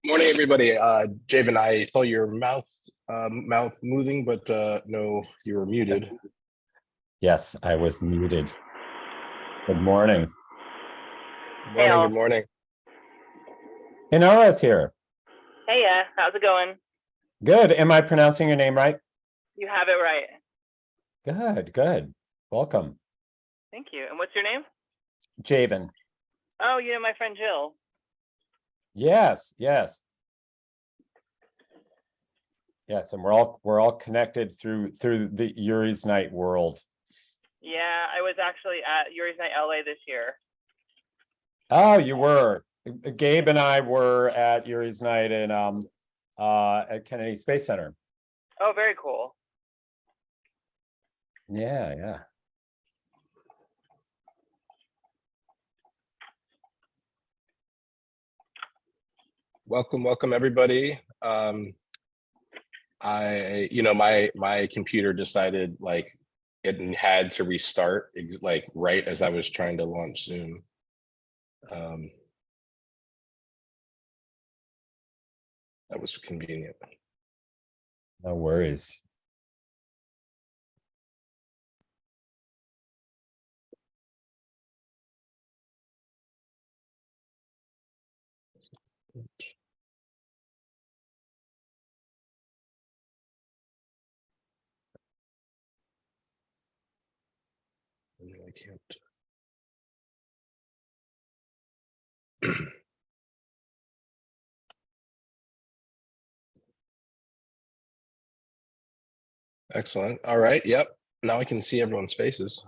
Morning, everybody. Javen, I saw your mouth moving, but no, you were muted. Yes, I was muted. Good morning. Good morning. Inara's here. Hey, how's it going? Good. Am I pronouncing your name right? You have it right. Good, good. Welcome. Thank you. And what's your name? Javen. Oh, you know my friend Jill. Yes, yes. Yes, and we're all connected through the Yuri's Night world. Yeah, I was actually at Yuri's Night LA this year. Oh, you were. Gabe and I were at Yuri's Night in at Kennedy Space Center. Oh, very cool. Yeah, yeah. Welcome, everybody. My computer decided like it had to restart like right as I was trying to launch Zoom. That was convenient. No worries. I can't. Excellent. All right. Yep. Now I can see everyone's faces.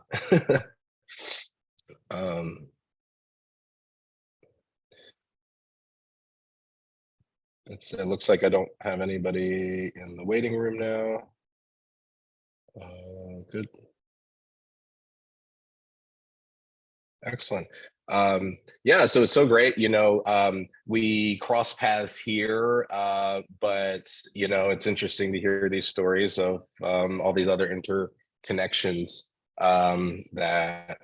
It looks like I don't have anybody in the waiting room now. Good. Excellent. Yeah, so it's so great. We cross paths here, but it's interesting to hear these stories of all these other interconnections that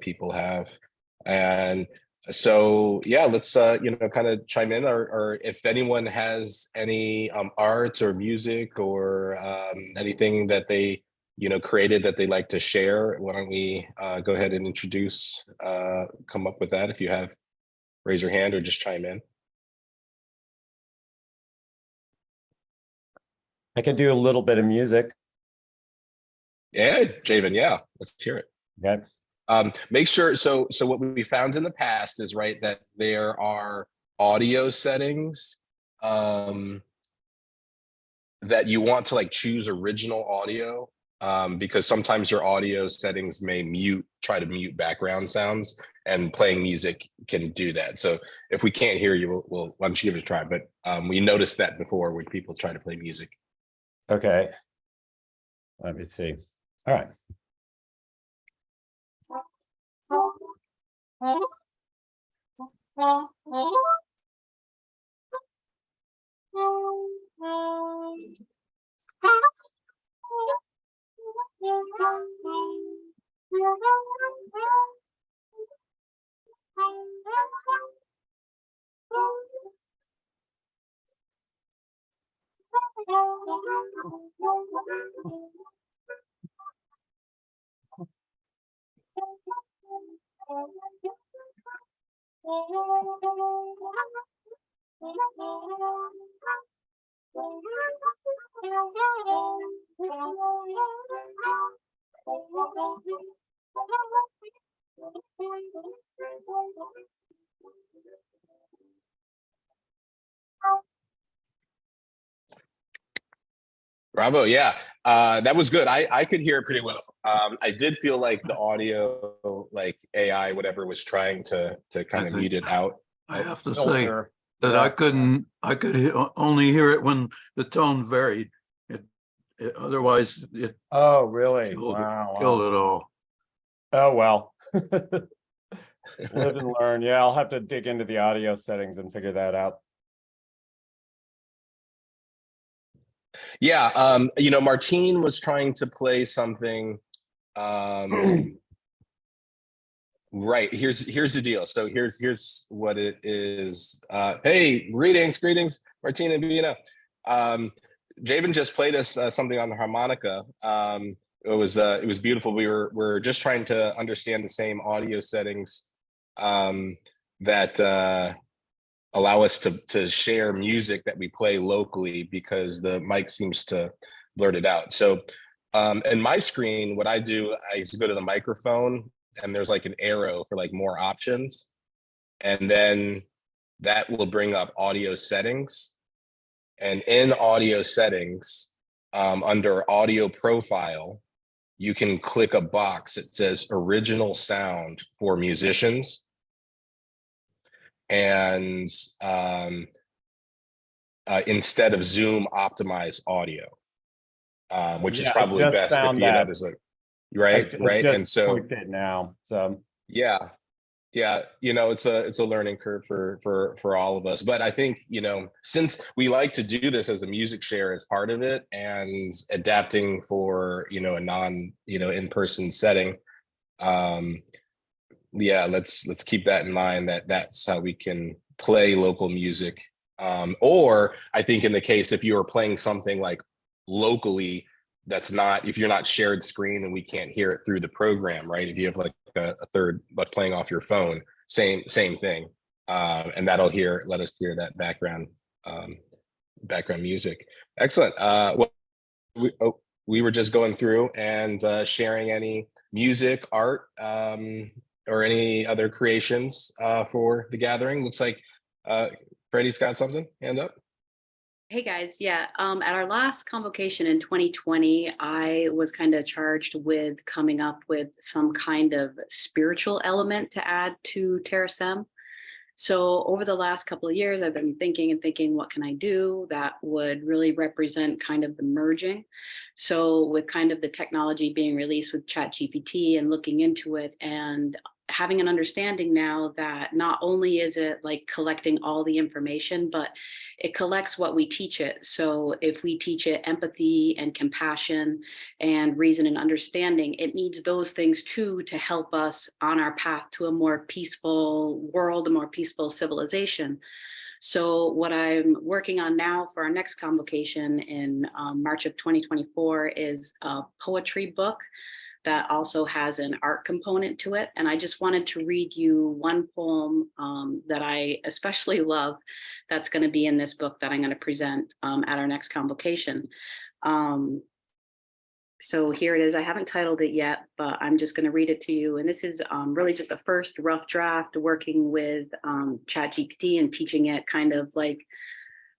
people have. And so yeah, let's kind of chime in, or if anyone has any art or music or anything that they created that they like to share, why don't we go ahead and introduce, come up with that. If you have, raise your hand or just chime in. I can do a little bit of music. Yeah, Javen, yeah, let's hear it. Okay. Make sure, so what we found in the past is, right, that there are audio settings that you want to like choose original audio, because sometimes your audio settings may try to mute background sounds, and playing music can do that. So if we can't hear you, we'll why don't you give it a try? But we noticed that before when people try to play music. Okay. Let me see. All right. Bravo. Yeah. That was good. I could hear it pretty well. I did feel like the audio, like AI, whatever, was trying to kind of mute it out. I have to Filter. say that Yeah. I could only hear it when the tone varied. Otherwise it Oh, really? killed, Wow. killed it all. Oh, well. Live and learn. Yeah, I'll have to dig into the audio settings and figure that out. Yeah. Martine was trying to play something. Right. Here's the deal. So here's what it is. Hey, greetings, Martina and Bina. Javen just played us something on the harmonica. It was beautiful. We're just trying to understand the same audio settings that allow us to share music that we play locally, because the mic seems to blurt it out. So in my screen, what I do, I used to go to the microphone, and there's like an arrow for like more options. And then that will bring up audio settings. And in audio settings, under audio profile, you can click a box that says original sound for musicians. And instead of Zoom optimized audio, which is Yeah, I probably just best if found you know that. there's like, I right. just And so, clicked it now. So yeah, it's a learning curve for all of us. But I think, since we like to do this as a music share as part of it, and adapting for, a non, in-person setting, let's keep that in mind, that's how we can play local music. Or I think in the case, if you are playing something like locally, that's not, if you're not shared screen and we can't hear it through the program, right? If you have like a third but playing off your phone, same thing. And that'll let us hear that background music. Excellent. Well, we were just going through and sharing any music, art, or any other creations for the gathering. Looks like Freddie's got something. Hand up. Hey guys, yeah. At our last convocation in 2020, I was kind of charged with coming up with some kind of spiritual element to add to Terasem. So over the last couple of years, I've been thinking, what can I do that would really represent kind of the merging? So with kind of the technology being released with ChatGPT and looking into it, and having an understanding now that not only is it like collecting all the information, but it collects what we teach it. So if we teach it empathy and compassion and reason and understanding, it needs those things too to help us on our path to a more peaceful world, a more peaceful civilization. So what I'm working on now for our next convocation in March of 2024 is a poetry book that also has an art component to it. And I just wanted to read you one poem that I especially love that's going to be in this book that I'm going to present at our next convocation. So here it is. I haven't titled it yet, but I'm just going to read it to you. And this is really just the first rough draft, working with ChatGPT and teaching it kind of like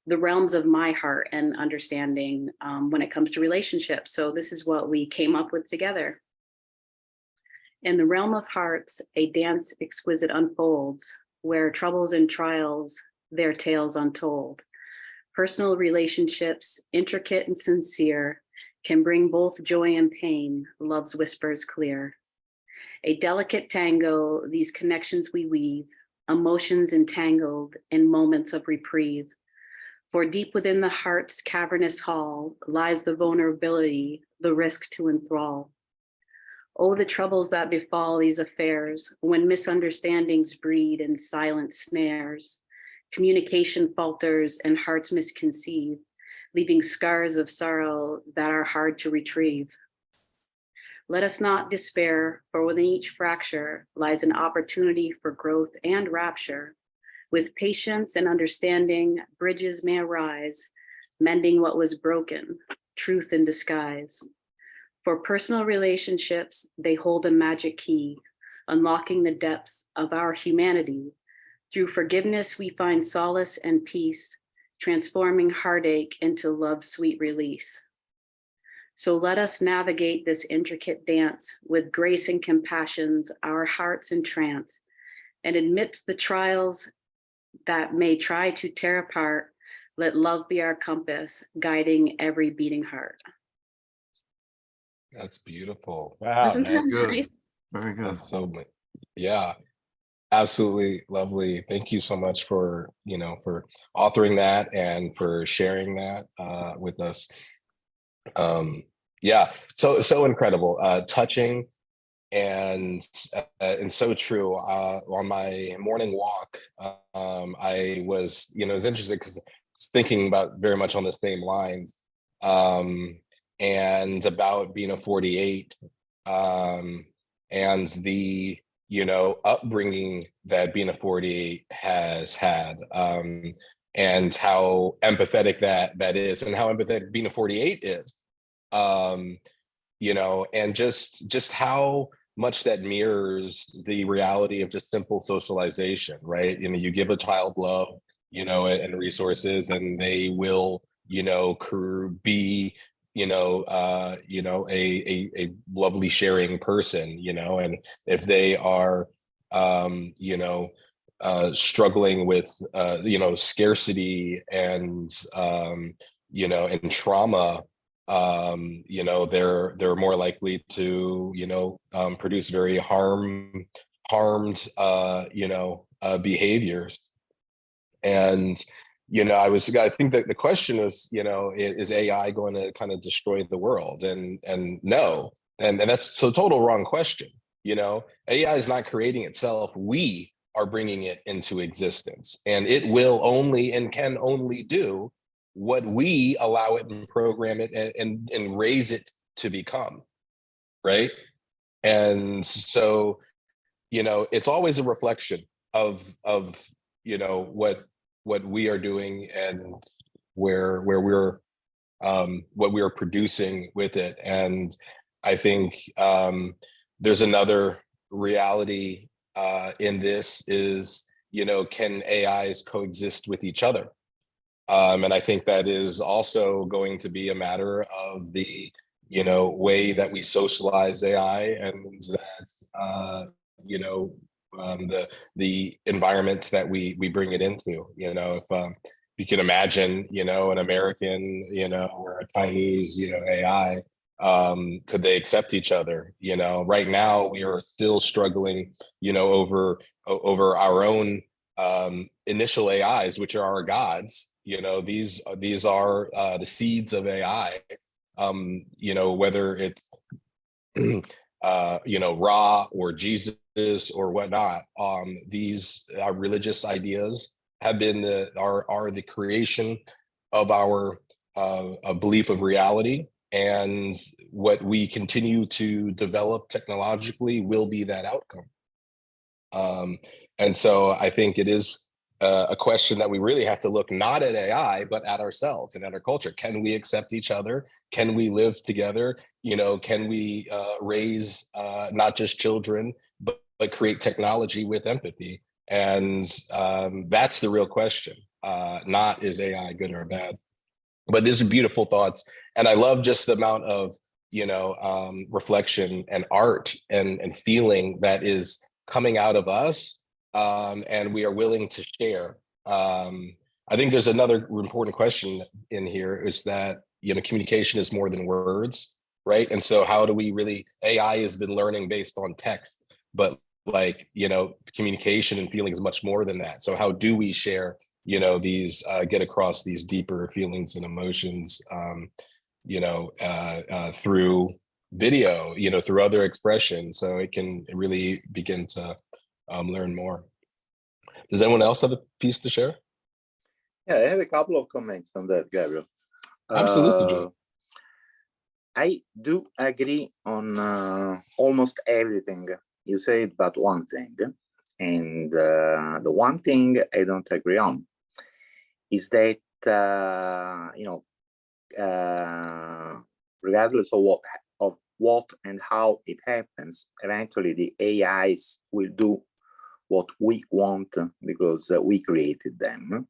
the realms of my heart and understanding when it comes to relationships. So this is what we came up with together. In the realm of hearts, a dance exquisite unfolds, where troubles and trials, their tales untold. Personal relationships, intricate and sincere, can bring both joy and pain, love's whispers clear. A delicate tango, these connections we weave, emotions entangled in moments of reprieve. For deep within the heart's cavernous hall lies the vulnerability, the risk to enthrall. Oh, the troubles that befall these affairs when misunderstandings breed in silent snares. Communication falters and hearts misconceive, leaving scars of sorrow that are hard to retrieve. Let us not despair, for within each fracture lies an opportunity for growth and rapture. With patience and understanding, bridges may arise, mending what was broken, truth in disguise. For personal relationships, they hold a magic key, unlocking the depths of our humanity. Through forgiveness, we find solace and peace, transforming heartache into love's sweet release. So let us navigate this intricate dance with grace and compassions, our hearts entrance, and amidst the trials that may try to tear apart, let love be our compass, guiding every beating heart. That's beautiful. wow, Wasn't that Good. nice? Very good. That's yeah, absolutely lovely. Thank you so much for for authoring that and for sharing that with us. Yeah, so incredible, touching, And so true. On my morning walk, I was, it was interesting because thinking about very much on the same lines, and about being a 48, and the upbringing that being a 48 has had, and how empathetic that is, and how empathetic being a 48 is, and just how much that mirrors the reality of just simple socialization, right? You give a child love, and resources, and they will, be, a lovely sharing person, and if they are, struggling with, scarcity and, and trauma, they're more likely to, produce very harmed, behaviors. And, I think that the question is, is AI going to kind of destroy the world? And no, and that's a total wrong question. AI is not creating itself. We are bringing it into existence, and it will only and can only do what we allow it and program it and raise it to become, right? And so, it's always a reflection of what we are doing and where we're what we are producing with it. And I think there's another reality in this is, can AIs coexist with each other? And I think that is also going to be a matter of the, way that we socialize AI, and that, the environments that we bring it into. If you can imagine, an American, or a Chinese, AI, could they accept each other? Right now we are still struggling, over our own initial AIs, which are our gods. These are the seeds of AI. Whether it's Ra or Jesus or whatnot, these religious ideas have been are the creation of our a belief of reality, and what we continue to develop technologically will be that outcome. And so I think it is a question that we really have to look not at AI, but at ourselves and at our culture. Can we accept each other? Can we live together? Can we raise not just children, but create technology with empathy? And that's the real question, not is AI good or bad. But these are beautiful thoughts. And I love just the amount of, reflection and art and feeling that is coming out of us. And we are willing to share. I think there's another important question in here, is that, communication is more than words, right? And so how do we really, AI has been learning based on text, but communication and feeling is much more than that. So how do we share, these, get across these deeper feelings and emotions, through video, through other expressions, so it can really begin to learn more. Does anyone else have a piece to share? Yeah, I have a couple of comments on that, Gabriel. Absolutely, Joe. I do agree on almost everything you said, but one thing, and the one thing I don't agree on is that regardless of what and how it happens, eventually the AIs will do what we want because we created them.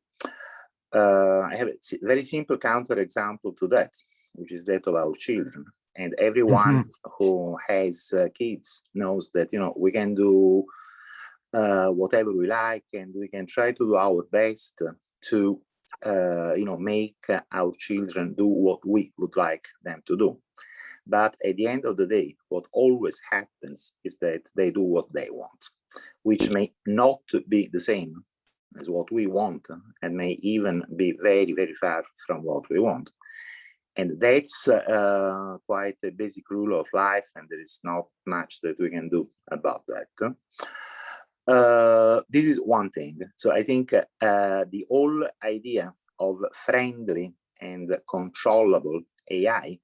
I have a very simple counterexample to that, which is that of our children. And everyone who has kids knows that, we can do whatever we like, and we can try to do our best to, make our children do what we would like them to do. But at the end of the day, what always happens is that they do what they want, which may not be the same as what we want, and may even be very, very far from what we want. And that's quite a basic rule of life, and there is not much that we can do about that. This is one thing. So I think the whole idea of friendly and controllable AI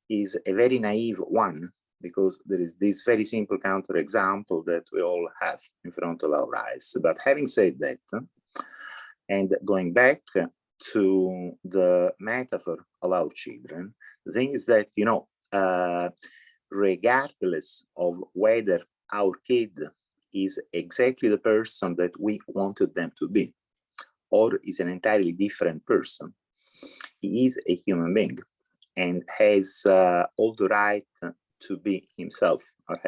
is a very naive one, because there is this very simple counterexample that we all have in front of our eyes. But having said that, and going back to the metaphor of our children, the thing is that, you know, regardless of whether our kid is exactly the person that we wanted them to be, or is an entirely different person, he is a human being and has all the right to be himself or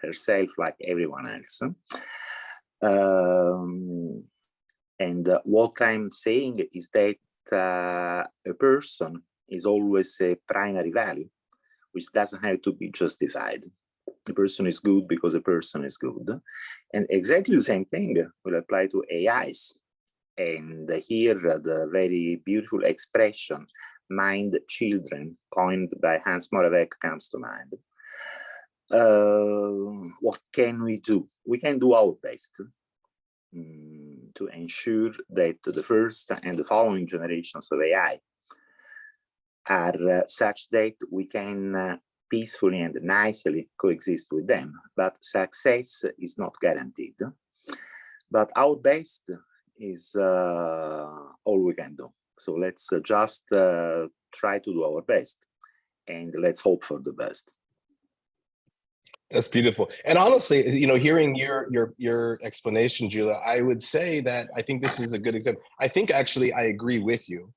herself like everyone else. And what I'm saying is that a person is always a primary value, which doesn't have to be justified. A person is good because a person is good. And exactly the same thing will apply to AIs. And here the very beautiful expression, mind children, coined by Hans Moravec, comes to mind. What can we do? We can do our best to ensure that the first and the following generations of AI are such that we can peacefully and nicely coexist with them. But success is not guaranteed. But our best is all we can do. So let's just try to do our best, and let's hope for the best. That's beautiful. And honestly, you know, hearing your explanation, Julia, I would say that I think this is a good example. I think actually I agree with you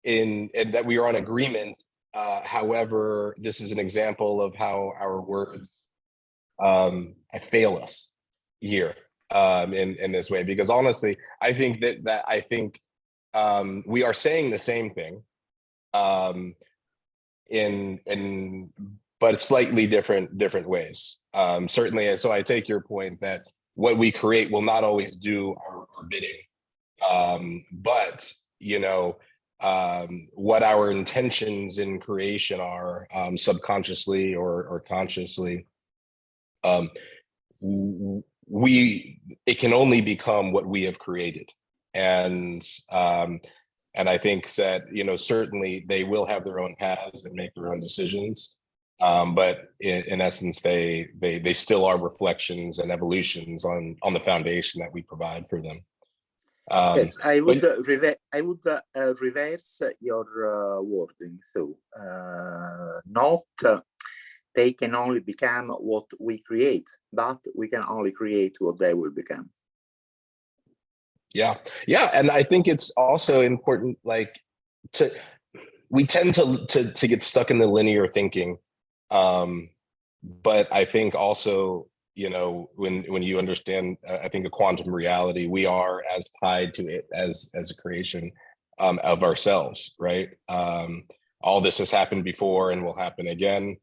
in that we are on agreement. However, this is an example of how our words fail us here in this way, because honestly, I think that I think we are saying the same thing in but slightly different ways. Certainly, so I take your point that what we create will not always do our bidding, but you know, what our intentions in creation are, subconsciously or consciously, it can only become what we have created. And I think that, you know, certainly they will have their own paths and make their own decisions. But in essence, they still are reflections and evolutions on the foundation that we provide for them. Yes, I would reverse your wording. So not they can only become what we create, but we can only create what they will become. Yeah, and I think it's also important, like, we tend to get stuck in the linear thinking, but I think also, you know, when you understand, I think a quantum reality, we are as tied to it as a creation of ourselves, right? All this has happened before and will happen again.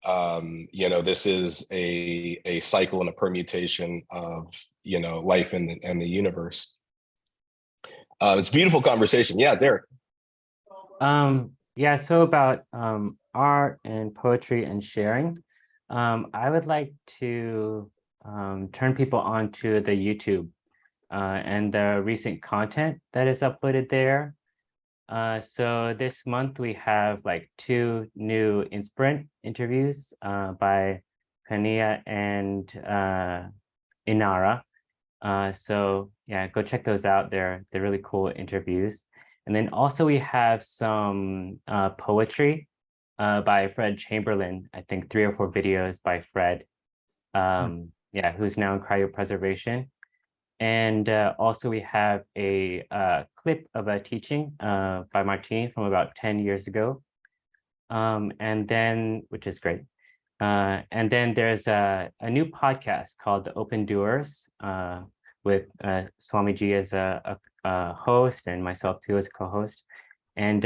You know, this is a cycle and a permutation of, you know, life and the universe. It's a beautiful conversation. Yeah, Derek. Yeah, so about art and poetry and sharing, I would like to turn people onto the YouTube and the recent content that is uploaded there. So this month we have like 2 new Inspirant interviews by Kania and Inara. So yeah, go check those out. They're really cool interviews. And then also we have some poetry by Fred Chamberlain. I think 3 or 4 videos by Fred. Yeah, who's now in cryopreservation. And also we have a clip of a teaching by Martine from about 10 years ago. And then, which is great. And then there's a new podcast called The Open Doers with Swamiji as a host and myself too as a co-host. And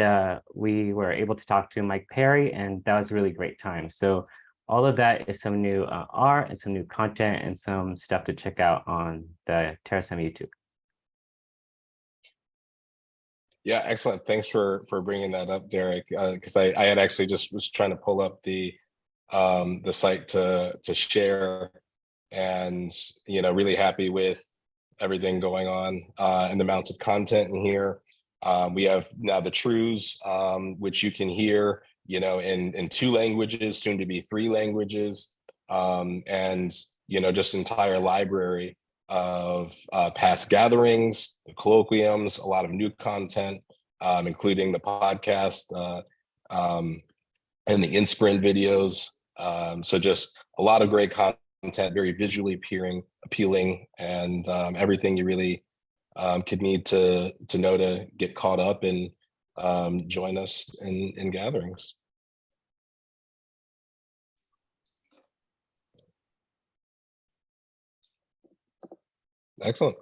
we were able to talk to Mike Perry, and that was a really great time. So all of that is some new art and some new content and some stuff to check out on the Terasem YouTube. Yeah, excellent. Thanks for bringing that up, Derek. Because I had actually just was trying to pull up the site to share, and really happy with everything going on and the amounts of content in here. We have now the Truths, which you can hear, in 2 languages, soon to be 3 languages, and just entire library of past gatherings, the colloquiums, a lot of new content, including the podcast and the in-sprint videos. So just a lot of great content, very visually appealing, and everything you really could need to know to get caught up and join us in gatherings. Excellent.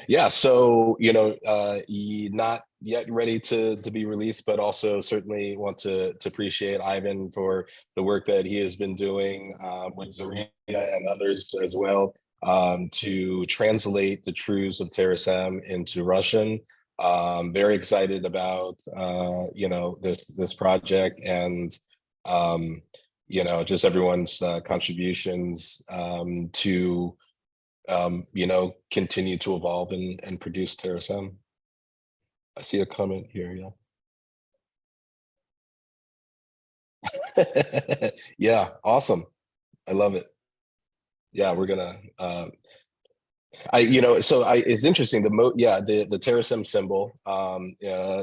Yeah, so not yet ready to be released, but also certainly want to appreciate Ivan for the work that he has been doing with Zarina and others as well, to translate the Truths of Terasem into Russian. Very excited about this project, and just everyone's contributions to continue to evolve and produce Terasem. I see a comment here, yeah. Yeah, awesome. I love it. Yeah, we're gonna it's interesting. The Terasem symbol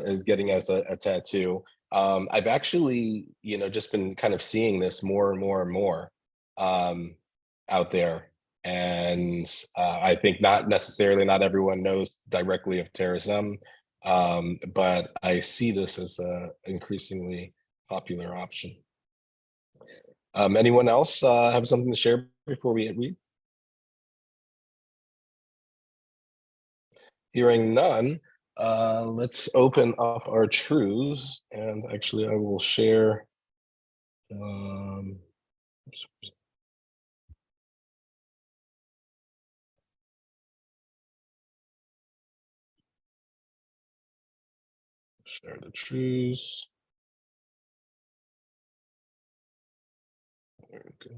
is getting us a tattoo. I've actually, just been kind of seeing this more and more and more out there. And I think not everyone knows directly of Terasem, but I see this as an increasingly popular option. Anyone else have something to share before we read? Hearing none, let's open up our truths, and actually I will share. Share the truths. There we go.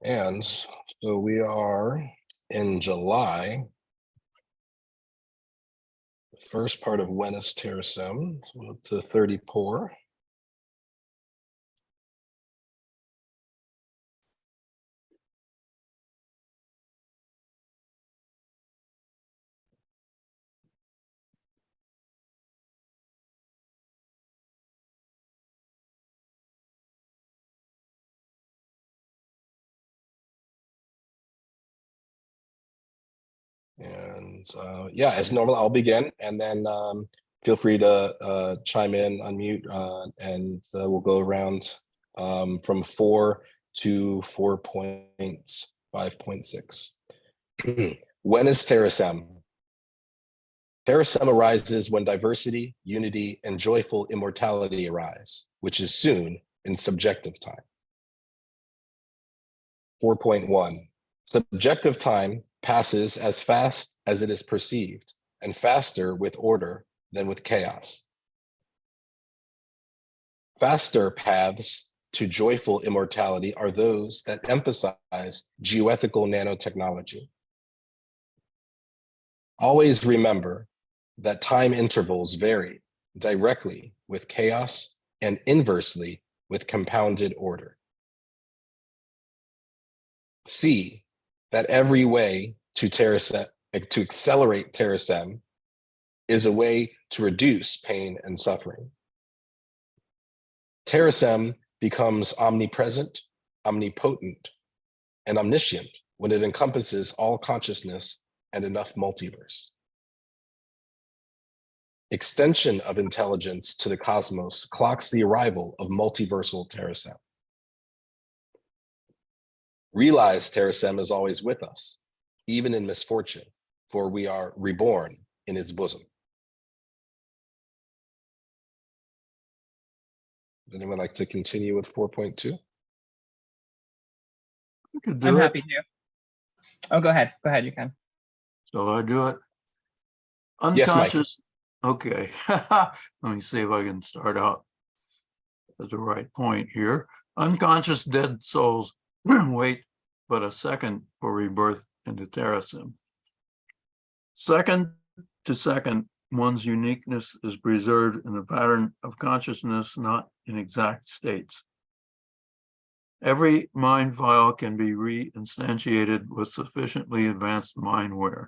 And so we are in July, the first part of when is Terasem, so up to 34. And yeah, as normal, I'll begin, and then feel free to chime in, unmute, and we'll go around from 4 to 4.5.6. When is Terasem? Terasem arises when diversity, unity, and joyful immortality arise, which is soon in subjective time. 4.1. Subjective time passes as fast as it is perceived, and faster with order than with chaos. Faster paths to joyful immortality are those that emphasize geoethical nanotechnology. Always remember that time intervals vary directly with chaos and inversely with compounded order. See that every way to accelerate Terasem is a way to reduce pain and suffering. Terasem becomes omnipresent, omnipotent, and omniscient when it encompasses all consciousness and enough multiverse. Extension of intelligence to the cosmos clocks the arrival of multiversal Terasem. Realize Terasem is always with us, even in misfortune, for we are reborn in its bosom. Would anyone like to continue with 4.2? I could do I'm it. happy to. Oh, go ahead. Go ahead. You can. So I do it. Yes, Mike. Unconscious. Okay. Let me see if I can start out at the right point here. Unconscious dead souls wait but a second for rebirth into Terasem. Second to second, one's uniqueness is preserved in the pattern of consciousness, not in exact states. Every mind file can be re-instantiated with sufficiently advanced mindware.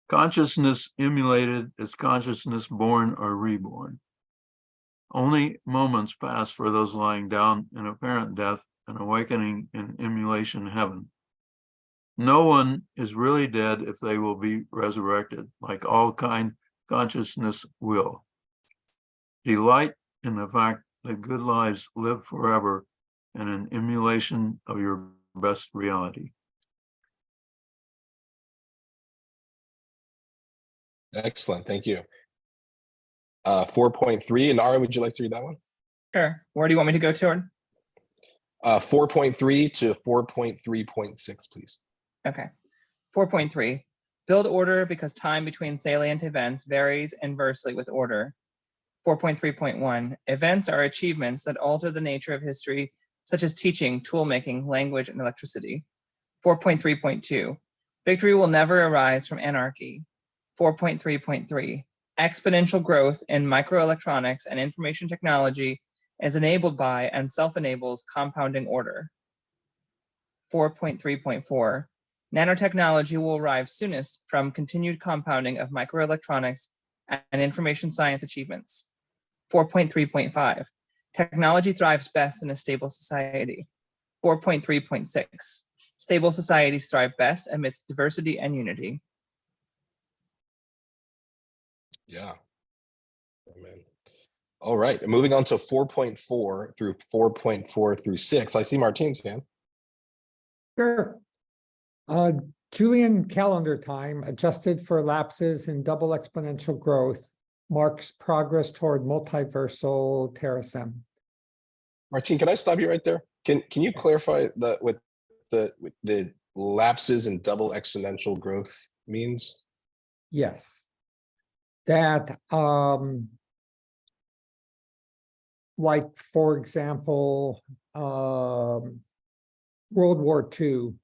Consciousness emulated is consciousness born or reborn. Only moments pass for those lying down in apparent death and awakening in emulation heaven. No one is really dead if they will be resurrected, like all kind consciousness will. Delight in the fact that good lives live forever and an emulation of your best reality. Excellent, thank you. 4.3, and Ara, would you like to read that one? Sure. Where do you want me to go toward? 4.3 to 4.3.6, please. Okay. 4.3. Build order because time between salient events varies inversely with order. 4.3.1. Events are achievements that alter the nature of history, such as teaching, tool-making, language, and electricity. 4.3.2. Victory will never arise from anarchy. 4.3.3. Exponential growth in microelectronics and information technology is enabled by and self-enables compounding order. 4.3.4. Nanotechnology will arrive soonest from continued compounding of microelectronics and information science achievements. 4.3.5. Technology thrives best in a stable society. 4.3.6. Stable societies thrive best amidst diversity and unity. Yeah. Amen. All right, moving on to 4.4 through 4.4 through 6. I see Martine's hand. Sure. Julian calendar time adjusted for lapses in double exponential growth marks progress toward multiversal Terasem. Martine, can I stop you right there? Can you clarify what the lapses in double exponential growth means? Yes. That like, for example, World War II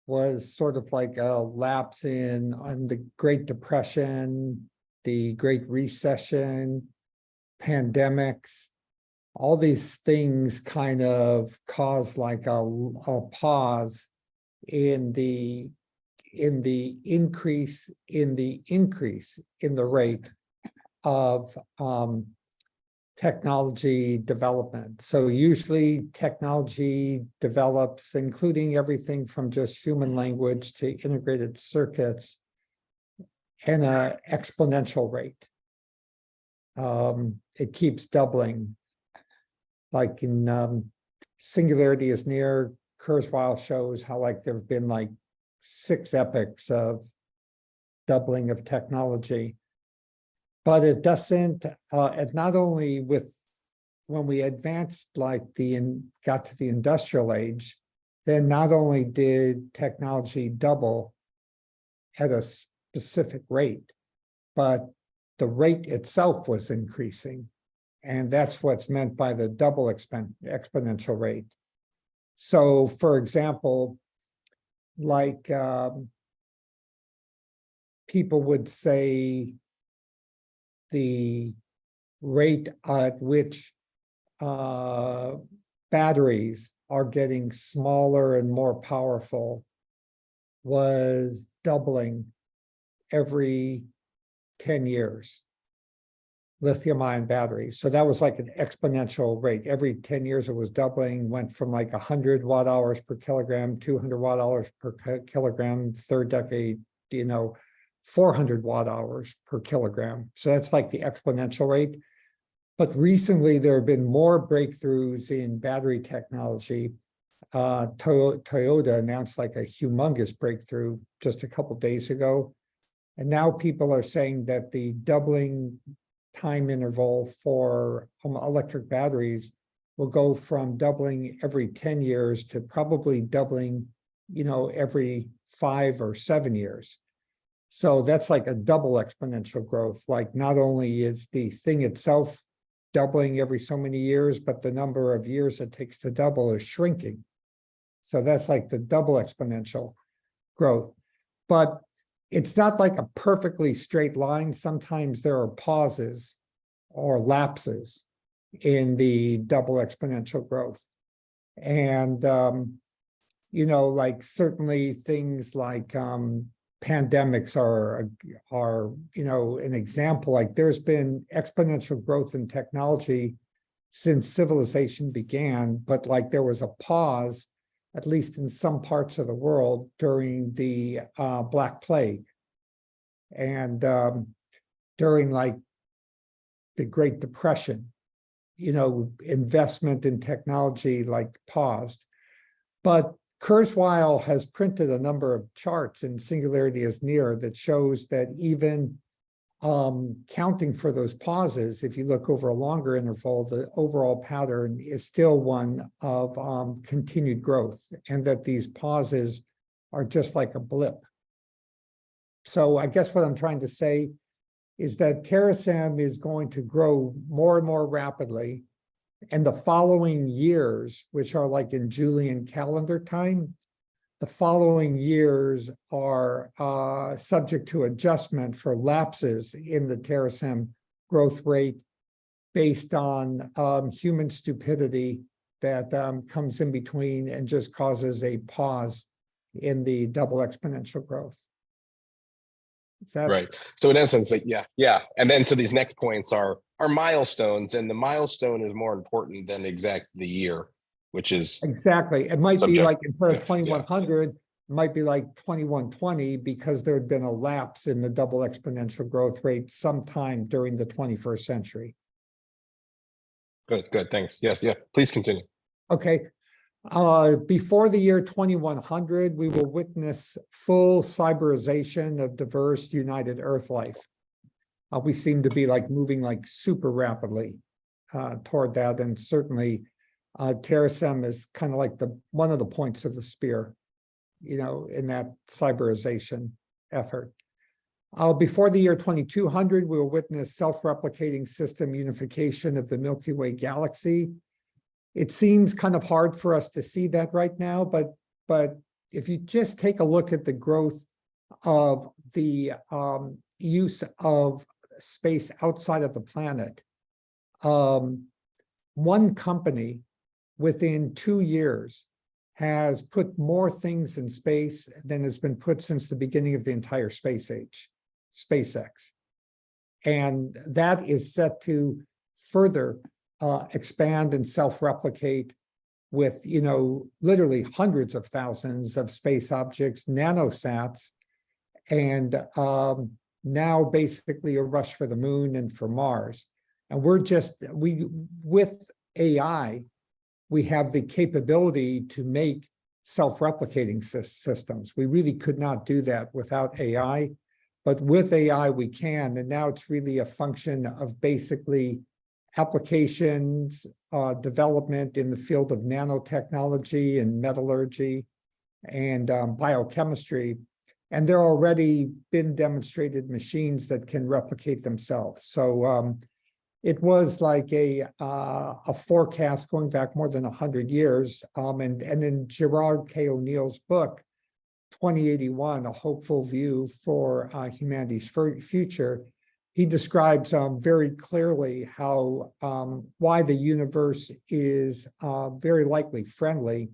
was sort of like a lapse in on the Great Depression, the Great Recession, pandemics. All these things kind of cause like a pause in the increase in the rate of technology development. So usually technology develops, including everything from just human language to integrated circuits, in an exponential rate. It keeps doubling. Like in Singularity is Near, Kurzweil shows how like there have been like 6 epochs of doubling of technology. But it doesn't, it not only with, when we advanced like got to the industrial age, then not only did technology double at a specific rate, but the rate itself was increasing. And that's what's meant by the double exponential rate. So for example, like people would say the rate at which batteries are getting smaller and more powerful was doubling every 10 years. Lithium-ion batteries. So that was like an exponential rate. Every 10 years it was doubling, went from like 100 watt hours per kilogram, 200 watt hours per kilogram, third decade, 400 watt hours per kilogram. So that's like the exponential rate. But recently there have been more breakthroughs in battery technology. Toyota announced like a humongous breakthrough just a couple days ago. And now people are saying that the doubling time interval for electric batteries will go from doubling every 10 years to probably doubling, every 5 or 7 years. So that's like a double exponential growth. Like not only is the thing itself doubling every so many years, but the number of years it takes to double is shrinking. So that's like the double exponential growth. But it's not like a perfectly straight line. Sometimes there are pauses or lapses in the double exponential growth. And, like certainly things like pandemics are, an example. Like there's been exponential growth in technology since civilization began, but like there was a pause, at least in some parts of the world, during the Black Plague. And during like the Great Depression, investment in technology like paused. But Kurzweil has printed a number of charts in Singularity is Near that shows that even counting for those pauses, if you look over a longer interval, the overall pattern is still one of continued growth, and that these pauses are just like a blip. So I guess what I'm trying to say is that Terasem is going to grow more and more rapidly. And the following years, which are like in Julian calendar time, the following years are subject to adjustment for lapses in the Terasem growth rate based on human stupidity that comes in between and just causes a pause in the double exponential growth. Is that Right. So in essence, like, yeah. And then so these next points are milestones, and the milestone is more important than exact the year, which is exactly? It might be subject- like instead of yeah. 2100, it might be like 2120 because there had been a lapse in the double exponential growth rate sometime during the 21st century. Good. Thanks. Yes. Yeah. Please continue. Okay. Before the year 2100, we will witness full cyberization of diverse united Earth life. We seem to be like moving like super rapidly toward that, and certainly Terasem is kind of like one of the points of the spear, in that cyberization effort. Before the year 2200, we will witness self-replicating system unification of the Milky Way galaxy. It seems kind of hard for us to see that right now, but if you just take a look at the growth of the use of space outside of the planet, one company within 2 years has put more things in space than has been put since the beginning of the entire space age, SpaceX. And that is set to further expand and self-replicate with, literally hundreds of thousands of space objects, nanosats, and now basically a rush for the moon and for Mars. And with AI, we have the capability to make self-replicating systems. We really could not do that without AI, but with AI we can. And now it's really a function of basically applications, development in the field of nanotechnology and metallurgy and biochemistry. And there are already been demonstrated machines that can replicate themselves. So it was like a forecast going back more than 100 years. And in Gerard K. O'Neill's book, 2081, A Hopeful View for Humanity's Future, he describes very clearly how why the universe is very likely friendly,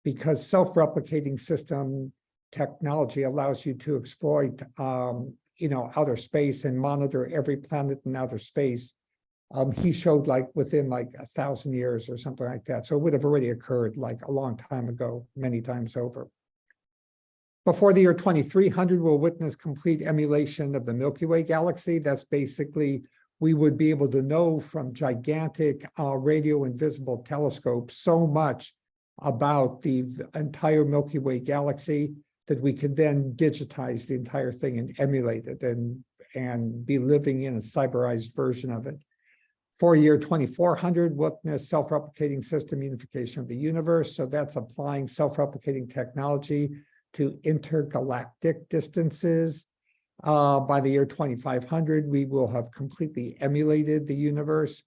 because self-replicating system technology allows you to exploit outer space and monitor every planet in outer space. He showed like within like 1,000 years or something like that. So it would have already occurred like a long time ago, many times over. Before the year 2300, we'll witness complete emulation of the Milky Way galaxy. That's basically, we would be able to know from gigantic radio invisible telescopes so much about the entire Milky Way galaxy that we could then digitize the entire thing and emulate it. and be living in a cyberized version of it. For year 2400, witness self-replicating system unification of the universe. So that's applying self-replicating technology to intergalactic distances. By the year 2500, we will have completely emulated the universe.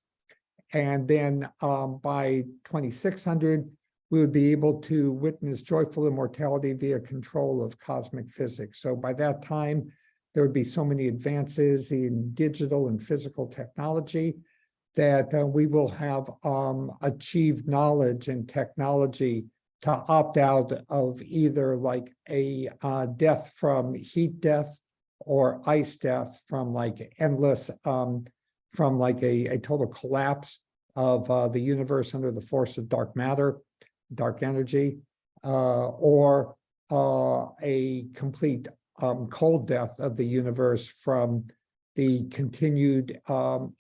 And then by 2600, we would be able to witness joyful immortality via control of cosmic physics. So by that time, there would be so many advances in digital and physical technology that we will have achieved knowledge and technology to opt out of either like a death from heat death or ice death from like endless, from like a total collapse of the universe under the force of dark matter, dark energy, or a complete cold death of the universe from the continued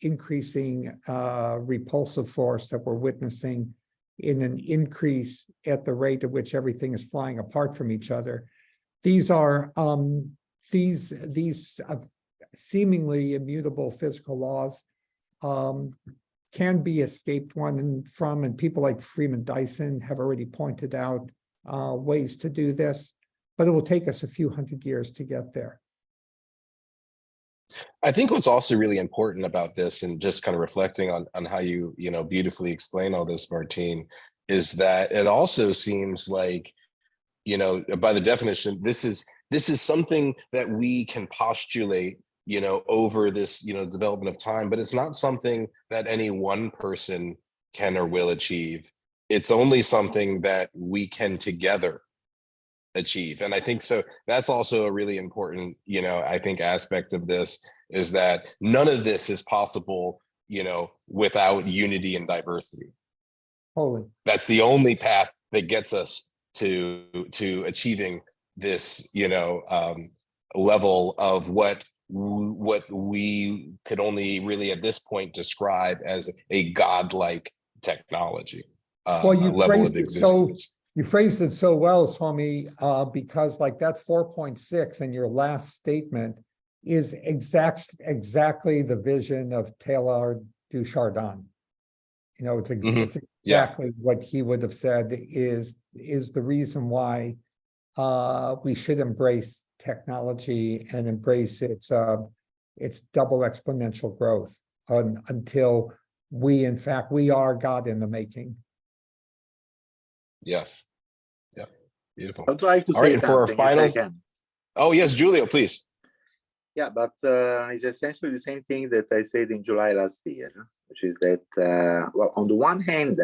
increasing repulsive force that we're witnessing in an increase at the rate at which everything is flying apart from each other. These are these seemingly immutable physical laws can be escaped from, and people like Freeman Dyson have already pointed out ways to do this, but it will take us a few hundred years to get there. I think what's also really important about this, and just kind of reflecting on how you beautifully explain all this, Martine, is that it also seems like, by the definition, this is something that we can postulate, over this, development of time, but it's not something that any one person can or will achieve. It's only something that we can together achieve. And I think so that's also a really important, I think aspect of this is that none of this is possible, without unity and diversity. Holy. That's the only path that gets us to achieving this, level of what we could only really at this point describe as a godlike technology. Well, you level phrased of it so existence. you phrased it so well, Swami, because like that 4.6 in your last statement is exactly the vision of Teilhard du Chardin. It's exactly what he would have said is the reason why we should embrace technology and embrace its double exponential growth until we are God in the making. Yes. Yeah. Beautiful. I'd like to All say right, and for our something if I finals. can. Oh yes, Giulio, please. Yeah, but it's essentially the same thing that I said in July last year, which is that, well, on the one hand,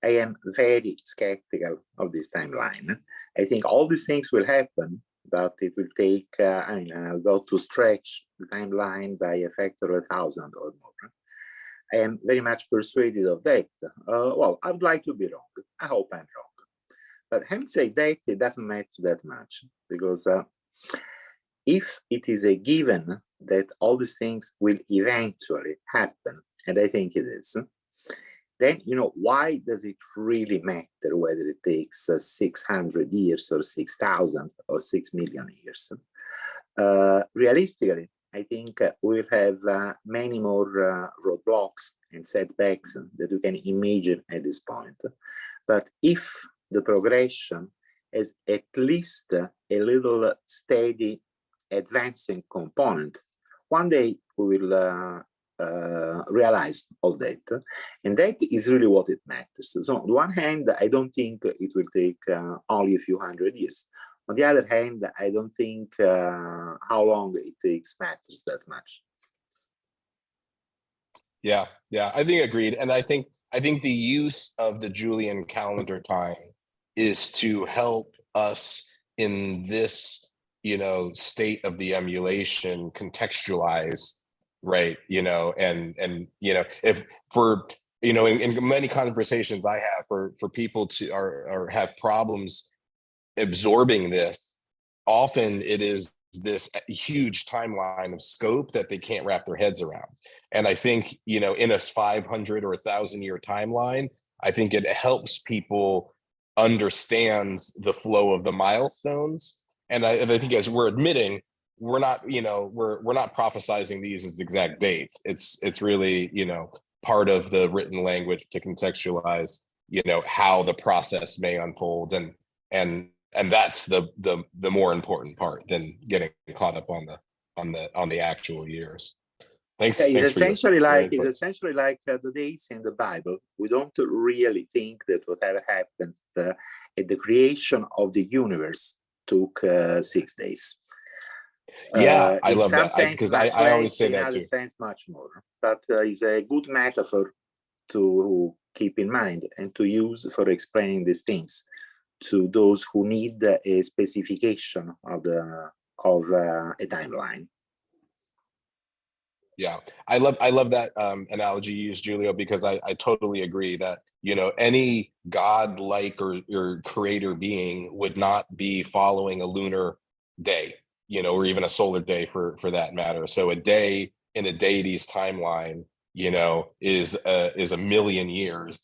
I am very skeptical of this timeline. I think all these things will happen, but it will take, go to stretch the timeline by a factor of 1,000 or more. I am very much persuaded of that. Well, I would like to be wrong. I hope I'm wrong. But having said that, it doesn't matter that much, because if it is a given that all these things will eventually happen, and I think it is, then, why does it really matter whether it takes 600 years or 6,000 or 6 million years? Realistically, I think we'll have many more roadblocks and setbacks that you can imagine at this point. But if the progression has at least a little steady advancing component, one day we will realize all that, and that is really what it matters. So on the one hand, I don't think it will take only a few hundred years. On the other hand, I don't think how long it takes matters that much. Yeah, I think agreed. And I think the use of the Julian calendar time is to help us in this, state of the emulation contextualize, right? And if for, in many conversations I have for people to or have problems absorbing this, often it is this huge timeline of scope that they can't wrap their heads around. And I think, in a 500 or 1,000 year timeline, I think it helps people understand the flow of the milestones. And I think, as we're admitting, we're not, we're not prophesizing these as exact dates. It's really, part of the written language to contextualize, how the process may unfold, and that's the more important part than getting caught up on the actual years. Thanks. Yeah, Thanks it's for your essentially like input. the days in the Bible. We don't really think that whatever happens at the creation of the universe took 6 days. Yeah, I In love some that sense, because much I always less, say in that other too. sense, much more. But it's a good metaphor to keep in mind and to use for explaining these things to those who need a specification of a timeline. Yeah, I love that analogy you used, Julio, because I totally agree that any god-like or creator being would not be following a lunar day, or even a solar day for that matter. So a day in a deity's timeline, is a million years,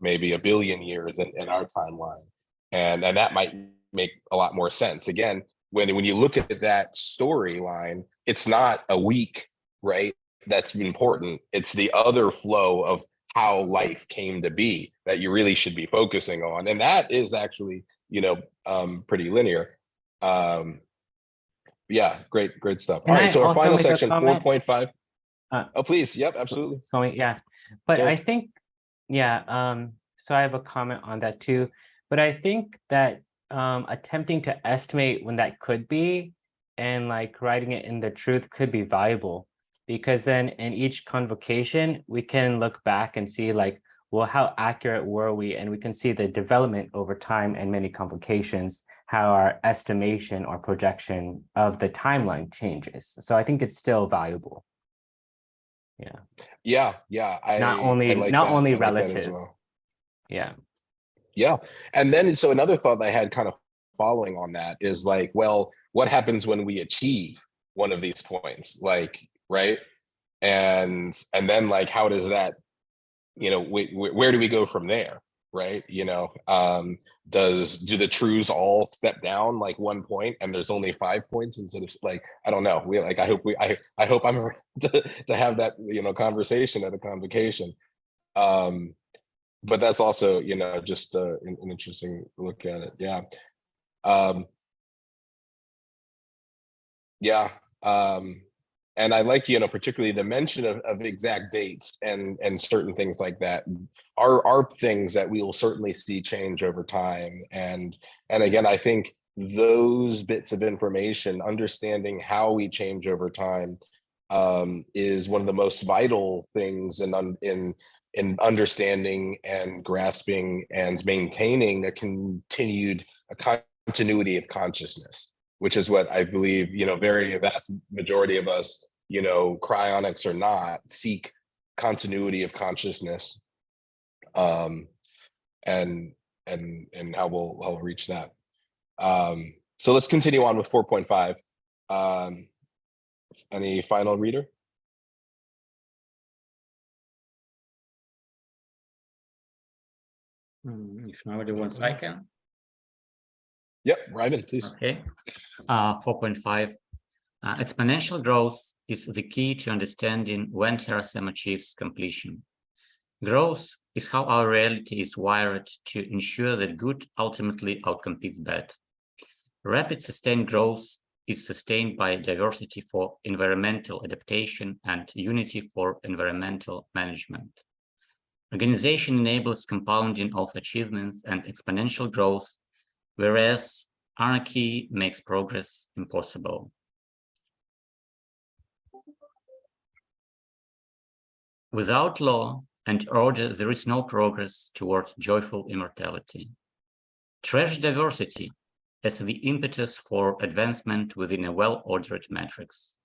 maybe a billion years in our timeline, and that might make a lot more sense. Again, when you look at that storyline, it's not a week, right? That's important. It's the other flow of how life came to be that you really should be focusing on, and that is actually pretty linear. Yeah, great stuff. Can All right, I so our also final make a section, comment? 4.5. Uh, Oh, please. Yep, absolutely. So yeah, but I Jake. think, yeah, so I have a comment on that too. But I think that attempting to estimate when that could be and like writing it in the truth could be valuable, because then in each convocation we can look back and see like, well, how accurate were we? And we can see the development over time and many convocations, how our estimation or projection of the timeline changes. So I think it's still valuable. Yeah. Yeah. Not I only like not that. only I like that as relative. well. Yeah. Yeah. And then, so another thought I had kind of following on that is like, well, what happens when we achieve one of these points? Like, right. And then like, how does that, where do we go from there? Right. Do the truths all step down like 1 point and there's only 5 points instead of like, I don't know. I hope I'm around to have that, conversation at a convocation. But that's also, just an interesting look at it. Yeah. Yeah. And I like, particularly the mention of exact dates and certain things like that are things that we will certainly see change over time. And again, I think those bits of information, understanding how we change over time, is one of the most vital things in understanding and grasping and maintaining a continuity of consciousness, which is what I believe, very vast majority of us, cryonics or not, seek continuity of consciousness, and how we'll reach that. So let's continue on with 4.5. Any final reader? If nobody wants, I can. Yep, Ryman, please. Okay. 4.5. Exponential growth is the key to understanding when Terasem achieves completion. Growth is how our reality is wired to ensure that good ultimately outcompetes bad. Rapid sustained growth is sustained by diversity for environmental adaptation and unity for environmental management. Organization enables compounding of achievements and exponential growth, whereas anarchy makes progress impossible. Without law and order, there is no progress towards joyful immortality. Treasure diversity as the impetus for advancement within a well-ordered matrix.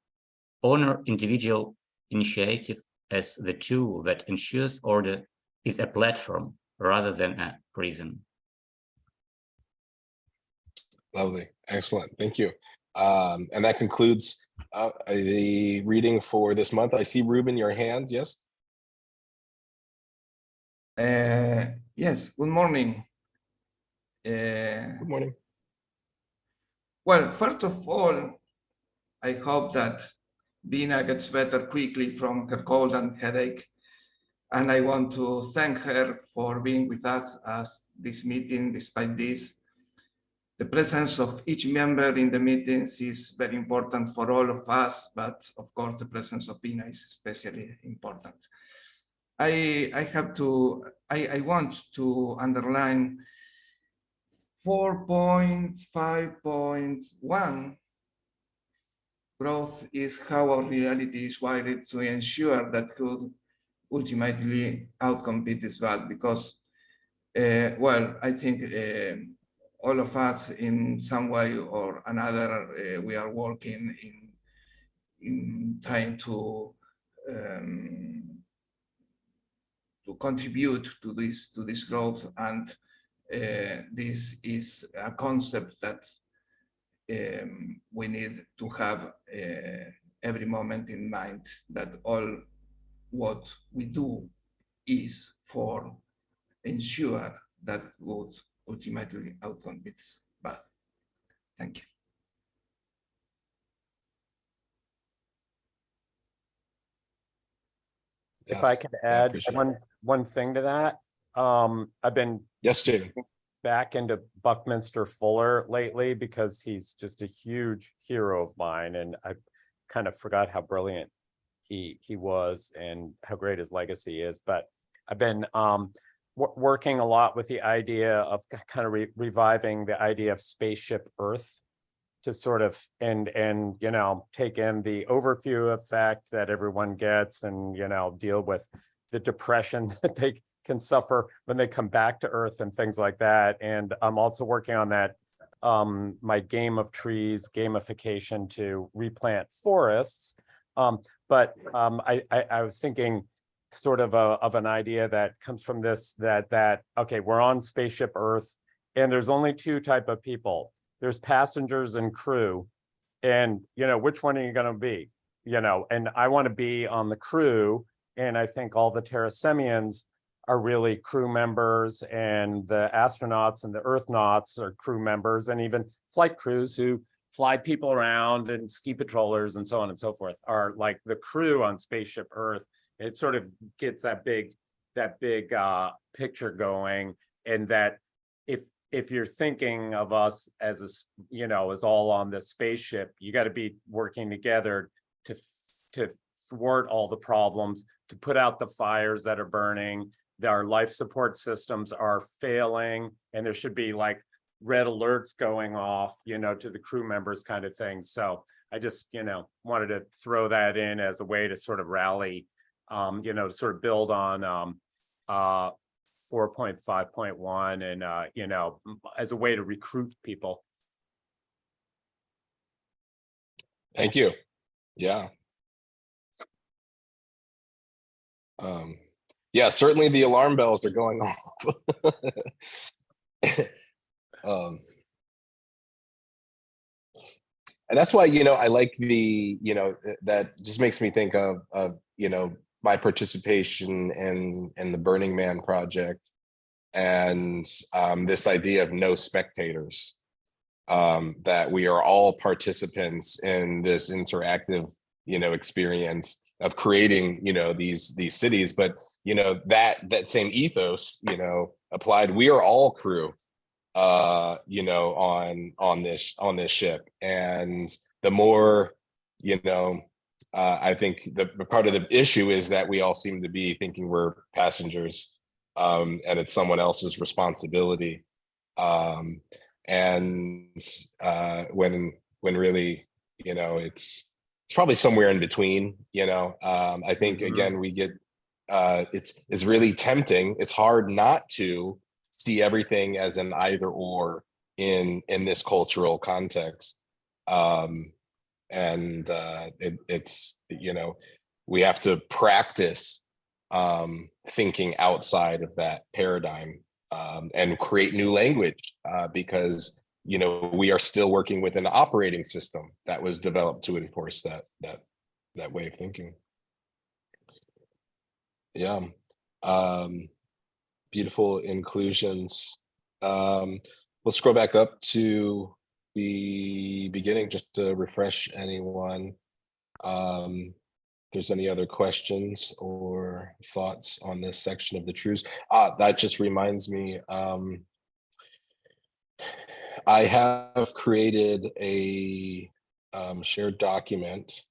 Honor individual initiative as the tool that ensures order is a platform rather than a prison. Lovely. Excellent. Thank you. And that concludes the reading for this month. I see, Ruben, your hand. Yes? Yes, good morning. Good morning. Well, first of all, I hope that Bina gets better quickly from her cold and headache. And I want to thank her for being with us at this meeting. Despite this, the presence of each member in the meetings is very important for all of us, but of course the presence of Bina is especially important. I want to underline 4.5.1. Growth is how our reality is wired to ensure that good ultimately outcompete this bad, because well, I think all of us in some way or another, we are working in trying to contribute to this growth, and this is a concept that we need to have every moment in mind, that all what we do is for ensure that good ultimately outcompetes bad. Thank you. If I Yes, could I add appreciate one thing to that, I've been Yes, Jamie. back into Buckminster Fuller lately because he's just a huge hero of mine, and I kind of forgot how brilliant he was and how great his legacy is. But I've been working a lot with the idea of kind of reviving the idea of spaceship Earth, to sort of and you know, take in the overview effect that everyone gets, and you know, deal with the depression that they can suffer when they come back to Earth and things like that. And I'm also working on that my game of trees gamification to replant forests. But I was thinking sort of an idea that comes from this, that okay, we're on spaceship Earth, and there's only two type of people. There's passengers and crew, and you know, which one are you going to be? You know, and I want to be on the crew, and I think all the Terasemians are really crew members, and the astronauts and the Earthnauts are crew members, and even flight crews who fly people around, and ski patrollers and so on and so forth are like the crew on spaceship Earth. It sort of gets that big picture going, and that if you're thinking of us as a, you know, as all on this spaceship, you got to be working together to thwart all the problems, to put out the fires that are burning. Our life support systems are failing, and there should be like red alerts going off, you know, to the crew members kind of thing. So I just, you know, wanted to throw that in as a way to sort of rally, you know, to sort of build on 4.5.1 and, you know, as a way to recruit people. Thank you. Yeah. Yeah, certainly the alarm bells are going off. And that's why, you know, I like the, you know, that just makes me think of you know, my participation in the Burning Man project, and this idea of no spectators, that we are all participants in this interactive, you know, experience of creating, you know, these cities. But you know, that same ethos, you know, applied. We are all crew, you know, on this ship, and the more, you know, I think the part of the issue is that we all seem to be thinking we're passengers, and it's someone else's responsibility, and when really, you know, it's probably somewhere in between, you know. I think again, we get it's really tempting. It's hard not to see everything as an either or in this cultural context, and it's, you know, we have to practice thinking outside of that paradigm, and create new language, because you know, we are still working with an operating system that was developed to enforce that way of thinking. Yeah. Beautiful inclusions. We'll scroll back up to the beginning just to refresh anyone. If there's any other questions or thoughts on this section of the truths. That just reminds me, I have created a shared document.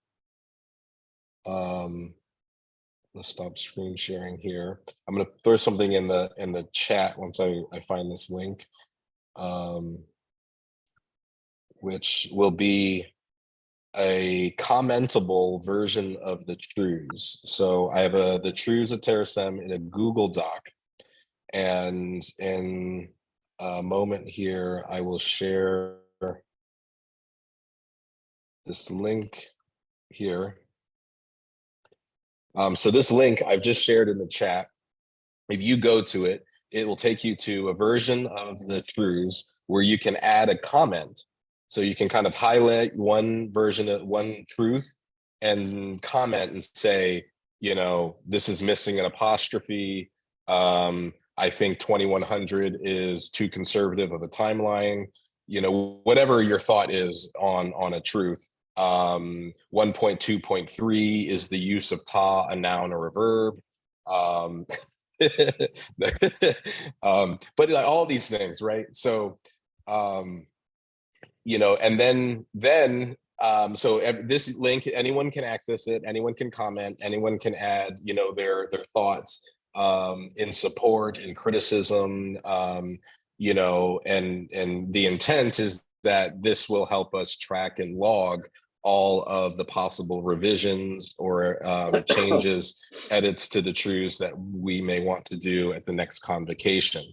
Let's stop screen sharing here. I'm going to throw something in the chat once I find this link, which will be a commentable version of the truths. So I have the Truths of Terasem in a Google Doc, and in a moment here, I will share this link here. So this link I've just shared in the chat. If you go to it, it will take you to a version of the truths where you can add a comment. So you can kind of highlight one version of one truth and comment and say, you know, this is missing an apostrophe. I think 2100 is too conservative of a timeline. You know, whatever your thought is on a truth. 1.2.3 is the use of ta, a noun or a verb. But like all these things, right? So, you know, and then so this link, anyone can access it, anyone can comment, anyone can add, you know, their thoughts in support, in criticism, you know, and the intent is that this will help us track and log all of the possible revisions or changes, edits to the truths that we may want to do at the next convocation.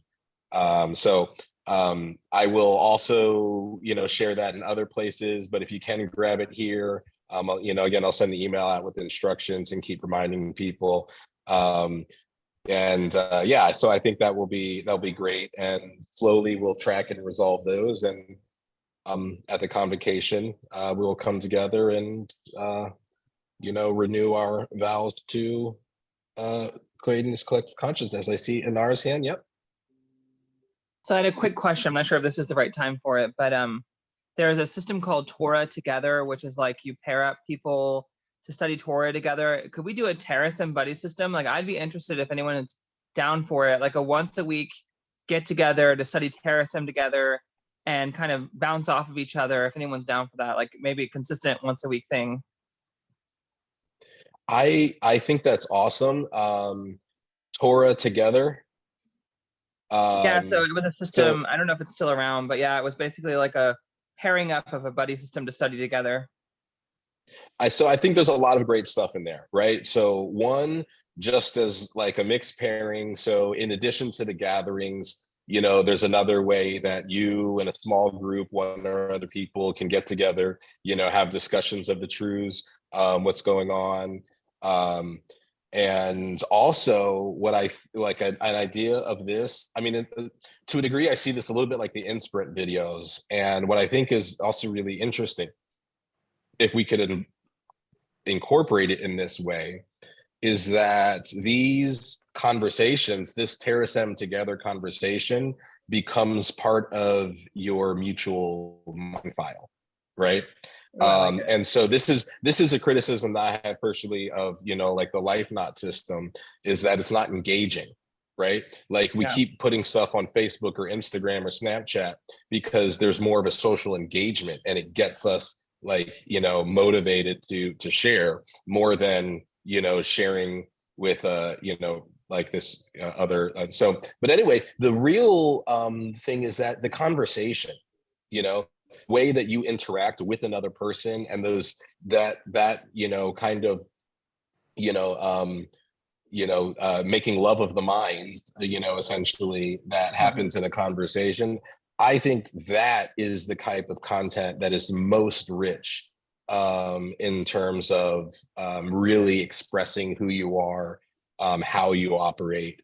So I will also, you know, share that in other places, but if you can grab it here, you know, again, I'll send the email out with instructions and keep reminding people. Yeah, so I think that'll be great, and slowly we'll track and resolve those, and at the convocation, we'll come together and, you know, renew our vows to creating this collective consciousness. I see Inara's hand. Yep. So I had a quick question. I'm not sure if this is the right time for it, but there's a system called Torah Together, which is like you pair up people to study Torah together. Could we do a Terasem buddy system? Like, I'd be interested if anyone is down for it, like a once a week get together to study Terasem together and kind of bounce off of each other, if anyone's down for that, like maybe a consistent once a week thing. I think that's awesome. Torah Together. Yeah, so it was a system, I don't know if it's still around, but yeah, it was basically like a pairing up of a buddy system to study together. So I think there's a lot of great stuff in there, right? So one, just as like a mixed pairing. So in addition to the gatherings, you know, there's another way that you and a small group, one or other people can get together, you know, have discussions of the truths, what's going on. And also what I like an idea of this, I mean, to a degree, I see this a little bit like the Insprint videos. And what I think is also really interesting, if we could incorporate it in this way, is that these conversations, this Terasem Together conversation, becomes part of your mutual mind file, right? And so this is a criticism that I have personally of, you know, like the Life Knot system, is that it's not engaging, right? Like we keep putting stuff on Facebook or Instagram or Snapchat because there's more of a social engagement, and it gets us, like, you know, motivated to share more than, you know, sharing with you know, like this other so, but anyway, the real thing is that the conversation, you know, way that you interact with another person, and those that you know, kind of, you know, making love of the mind, you know, essentially, that happens in a conversation. I think that is the type of content that is most rich in terms of really expressing who you are, how you operate.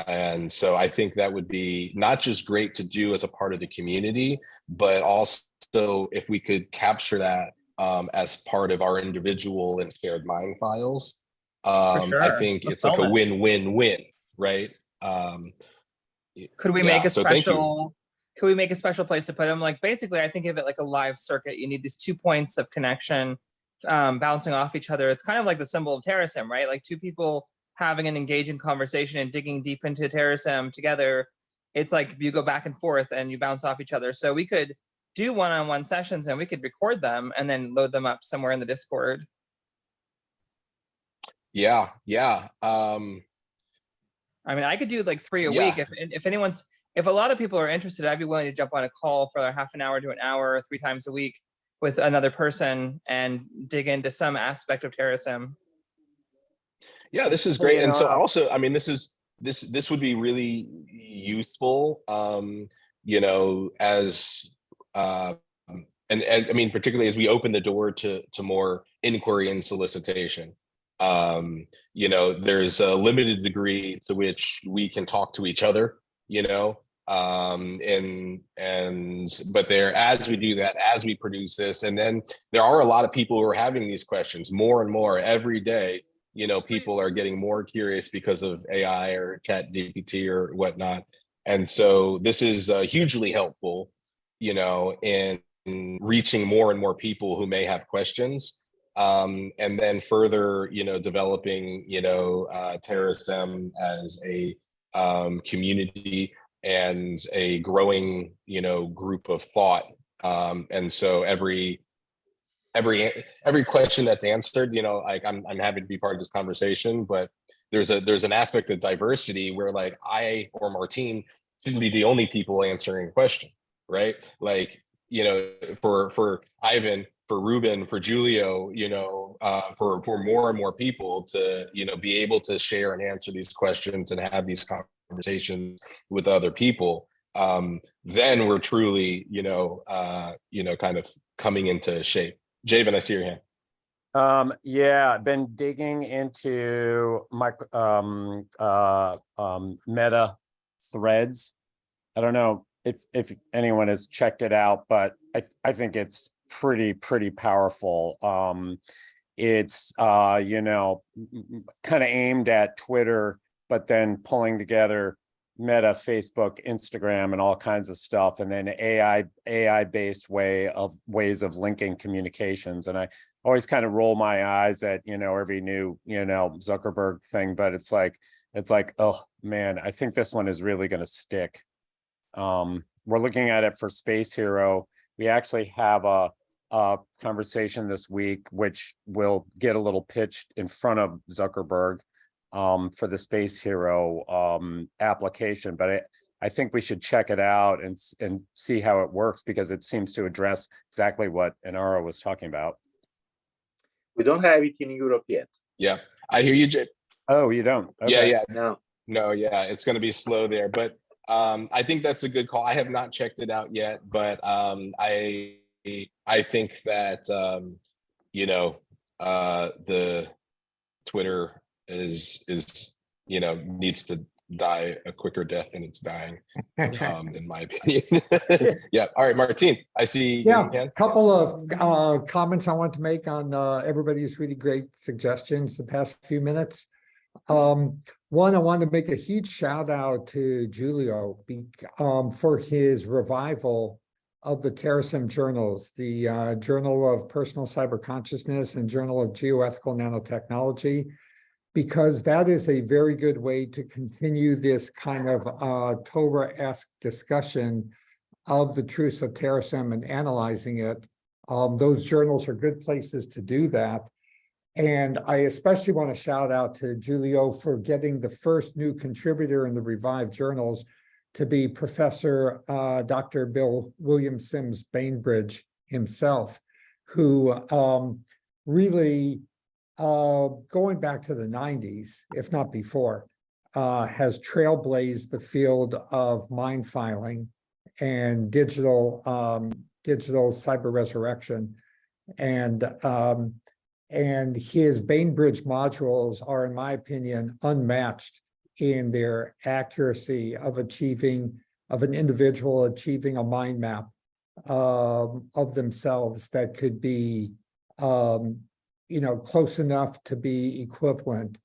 And so I think that would be not just great to do as a part of the community, but also if we could capture that as part of our individual and shared mind files. I think it's like a win-win-win, right? Could we make a special could we make a special place to put them? Like basically, I think of it like a live circuit. You need these 2 points of connection bouncing off each other. It's kind of like the symbol of Terasem, right? Like two people having an engaging conversation and digging deep into Terasem together. It's like you go back and forth and you bounce off each other. So we could do one-on-one sessions and we could record them and then load them up somewhere in the Discord. Yeah. I mean, I could do like 3 a week. If a lot of people are interested, I'd be willing to jump on a call for half an hour to an hour, 3 times a week with another person and dig into some aspect of Terasem. Yeah, this is great. And so also, I mean, this would be really useful, you know, as and I mean, particularly as we open the door to more inquiry and solicitation. You know, there's a limited degree to which we can talk to each other, you know, but there, as we do that, as we produce this, and then there are a lot of people who are having these questions more and more every day. You know, people are getting more curious because of AI or Chat GPT or whatnot. And so this is hugely helpful, you know, in reaching more and more people who may have questions. And then further, you know, developing, you know, Terasem as a community and a growing, you know, group of thought. And so every question that's answered, you know, like I'm happy to be part of this conversation, but there's an aspect of diversity where like I or Martine shouldn't be the only people answering a question, right? Like, you know, for Ivan, for Ruben, for Julio, you know, for more and more people to, you know, be able to share and answer these questions and have these conversations with other people, then we're truly, you know, kind of coming into shape. Javen, I see your hand. Yeah, I've been digging into my meta threads. I don't know if anyone has checked it out, but I think it's pretty powerful. It's you know, kind of aimed at Twitter, but then pulling together Meta, Facebook, Instagram, and all kinds of stuff, and then AI based ways of linking communications. And I always kind of roll my eyes at, you know, every new, you know, Zuckerberg thing, but it's like, oh man, I think this one is really going to stick. We're looking at it for Space Hero. We actually have a conversation this week, which will get a little pitched in front of Zuckerberg for the Space Hero application, but I think we should check it out and see how it works, because it seems to address exactly what Inara was talking about. We don't have it in Europe yet. Yeah, I hear you, Jay. Oh, you don't? Okay. Yeah. No, yeah, it's going to be slow there, but I think that's a good call. I have not checked it out yet, but I think that you know, the Twitter is you know, needs to die a quicker death than it's dying, in my opinion. Yeah. All right, Martine, I see. Yeah, a couple of comments I want to make on everybody's really great suggestions the past few minutes. One, I want to make a huge shout out to Julio for his revival of the Terasem journals, the Journal of Personal Cyber Consciousness and Journal of Geoethical Nanotechnology, because that is a very good way to continue this kind of Torah-esque discussion of the truths of Terasem and analyzing it. Those journals are good places to do that. And I especially want to shout out to Julio for getting the first new contributor in the revived journals to be Professor Dr. Bill William Sims Bainbridge himself, who really, going back to the 90s, if not before, has trailblazed the field of mind filing and digital cyber resurrection. And his Bainbridge modules are, in my opinion, unmatched in their accuracy of an individual achieving a mind map of themselves that could be, you know, close enough to be equivalent.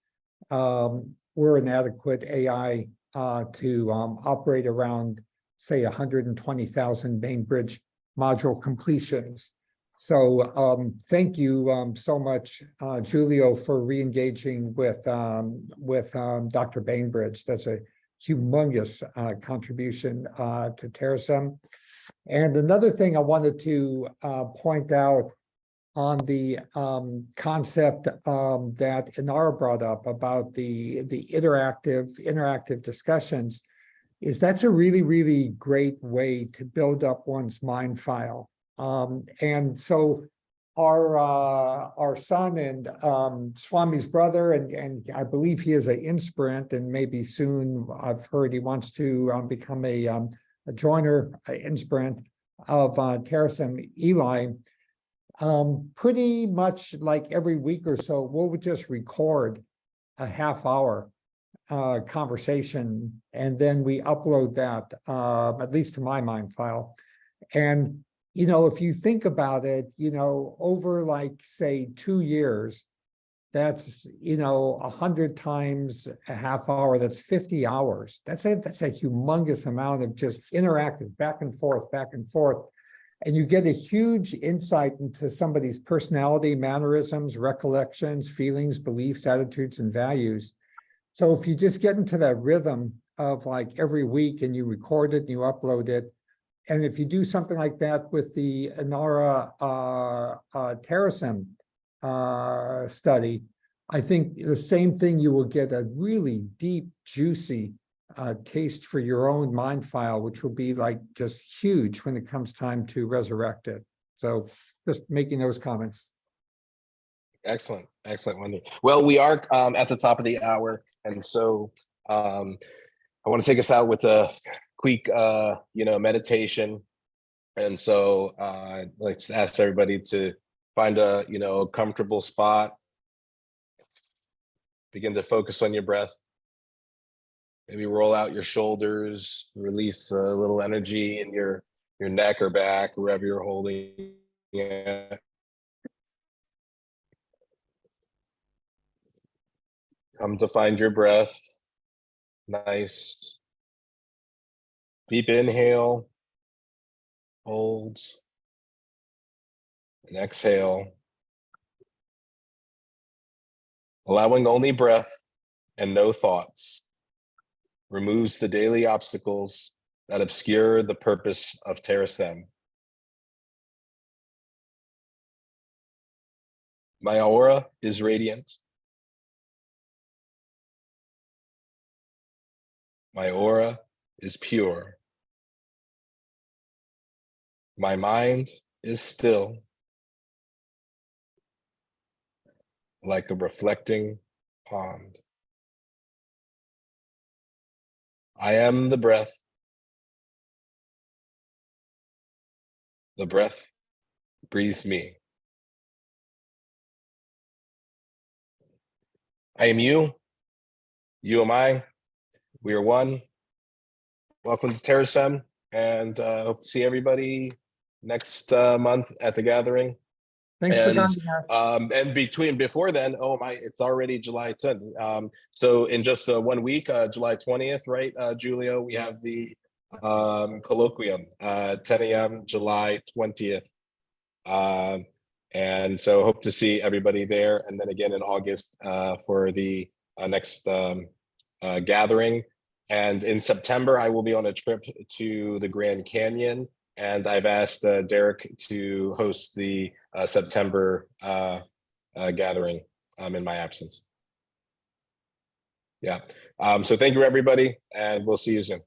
We're an adequate AI to operate around say 120,000 main bridge module completions. So thank you so much, Julio, for re-engaging with Dr. Bainbridge. That's a humongous contribution to Terasem. And another thing I wanted to point out on the concept that Inara brought up about the interactive discussions is that's a really, really great way to build up one's mind file. And so our son and Swami's brother, and I believe he is an Inspirant, and maybe soon I've heard he wants to become a joiner, Inspirant of Terasem Eli. Pretty much like every week or so, we'll just record a half-hour conversation, and then we upload that, at least to my mind file. And you know, if you think about it, you know, over like say 2 years, that's, you know, 100 times a half hour, that's 50 hours. That's a humongous amount of just interactive back and forth. And you get a huge insight into somebody's personality, mannerisms, recollections, feelings, beliefs, attitudes, and values. So if you just get into that rhythm of like every week and you record it and you upload it, and if you do something like that with the Inara Terasem study, I think the same thing, you will get a really deep, juicy taste for your own mind file, which will be like just huge when it comes time to resurrect it. So just making those comments. Excellent, Wendy. Well, we are at the top of the hour, and so I want to take us out with a quick, meditation. And so let's ask everybody to find a, comfortable spot. Begin to focus on your breath. Maybe roll out your shoulders, release a little energy in your neck or back, wherever you're holding it. Come to find your breath. Nice. Deep inhale, hold, and exhale. Allowing only breath and no thoughts removes the daily obstacles that obscure the purpose of Terasem. My aura is radiant. My aura is pure. My mind is still, like a reflecting pond. I am the breath. The breath breathes me. I am you. You am I. We are one. Welcome to Terasem, and hope to see everybody next month at the gathering. Thanks for coming. And before then, oh my, it's already July 10th. So in just 1 week, July 20th, right, Julio, we have the colloquium, 10 a.m. July 20th. And so hope to see everybody there. And then again in August for the next gathering. And in September, I will be on a trip to the Grand Canyon. And I've asked Derek to host the September gathering in my absence. Yeah. So thank you, everybody, and we'll see you soon.